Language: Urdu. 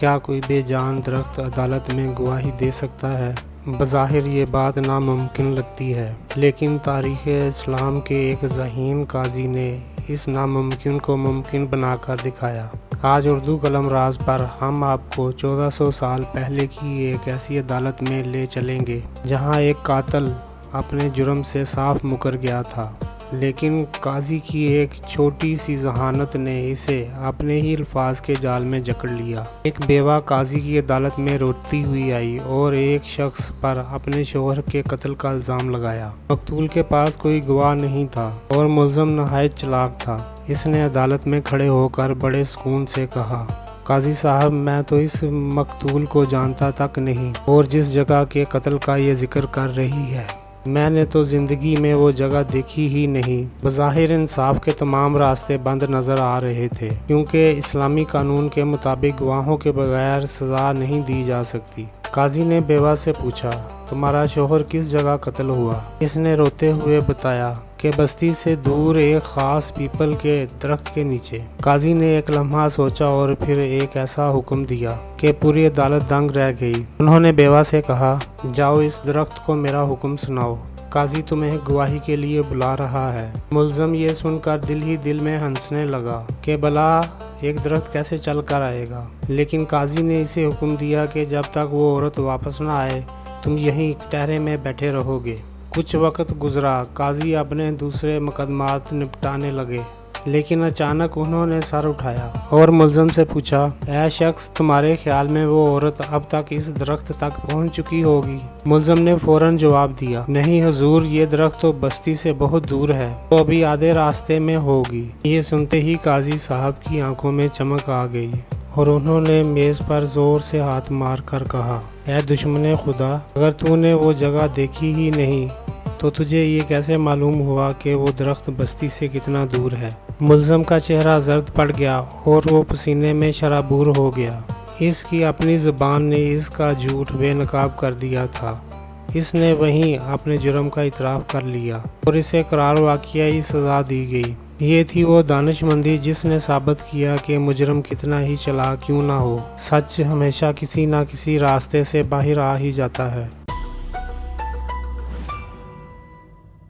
کیا کوئی بے جان درخت عدالت میں گواہی دے سکتا ہے؟ بظاہر یہ بات ناممکن لگتی ہے، لیکن تاریخ اسلام کے ایک ذہین قاضی نے اس ناممکن کو ممکن بنا کر دکھایا۔ آج اردو قلم راز پر ہم آپ کو 1400 سال پہلے کی ایک ایسی عدالت میں لے چلیں گے جہاں ایک قاتل اپنے جرم سے صاف مکر گیا تھا، لیکن قاضی کی ایک چھوٹی سی ذہانت نے اسے اپنے ہی الفاظ کے جال میں جکڑ لیا۔ ایک بیوہ قاضی کی عدالت میں روتی ہوئی آئی اور ایک شخص پر اپنے شوہر کے قتل کا الزام لگایا۔ مقتول کے پاس کوئی گواہ نہیں تھا اور ملزم نہایت چالاک تھا۔ اس نے عدالت میں کھڑے ہو کر بڑے سکون سے کہا، قاضی صاحب، میں تو اس مقتول کو جانتا تک نہیں، اور جس جگہ کے قتل کا یہ ذکر کر رہی ہے، میں نے تو زندگی میں وہ جگہ دیکھی ہی نہیں۔ بظاہر انصاف کے تمام راستے بند نظر آ رہے تھے، کیونکہ اسلامی قانون کے مطابق گواہوں کے بغیر سزا نہیں دی جا سکتی۔ قاضی نے بیوہ سے پوچھا، تمہارا شوہر کس جگہ قتل ہوا؟ اس نے روتے ہوئے بتایا کہ بستی سے دور ایک خاص پیپل کے درخت کے نیچے۔ قاضی نے ایک لمحہ سوچا اور پھر ایک ایسا حکم دیا کہ پوری عدالت دنگ رہ گئی۔ انہوں نے بیوہ سے کہا، جاؤ اس درخت کو میرا حکم سناؤ، قاضی تمہیں گواہی کے لیے بلا رہا ہے۔ ملزم یہ سن کر دل ہی دل میں ہنسنے لگا کہ بھلا ایک درخت کیسے چل کر آئے گا، لیکن قاضی نے اسے حکم دیا کہ جب تک وہ عورت واپس نہ آئے تم یہیں کٹہرے میں بیٹھے رہو گے۔ کچھ وقت گزرا، قاضی اپنے دوسرے مقدمات نپٹانے لگے، لیکن اچانک انہوں نے سر اٹھایا اور ملزم سے پوچھا، اے شخص، تمہارے خیال میں وہ عورت اب تک اس درخت تک پہنچ چکی ہوگی؟ ملزم نے فوراً جواب دیا، نہیں حضور، یہ درخت تو بستی سے بہت دور ہے، وہ ابھی آدھے راستے میں ہوگی۔ یہ سنتے ہی قاضی صاحب کی آنکھوں میں چمک آ گئی اور انہوں نے میز پر زور سے ہاتھ مار کر کہا، اے دشمن خدا، اگر تو نے وہ جگہ دیکھی ہی نہیں تو تجھے یہ کیسے معلوم ہوا کہ وہ درخت بستی سے کتنا دور ہے؟ ملزم کا چہرہ زرد پڑ گیا اور وہ پسینے میں شرابور ہو گیا۔ اس کی اپنی زبان نے اس کا جھوٹ بے نقاب کر دیا تھا۔ اس نے وہیں اپنے جرم کا اعتراف کر لیا اور اسے قرار واقعی سزا دی گئی۔ یہ تھی وہ دانش مندی جس نے ثابت کیا کہ مجرم کتنا ہی چلاک کیوں نہ ہو، سچ ہمیشہ کسی نہ کسی راستے سے باہر آ ہی جاتا ہے۔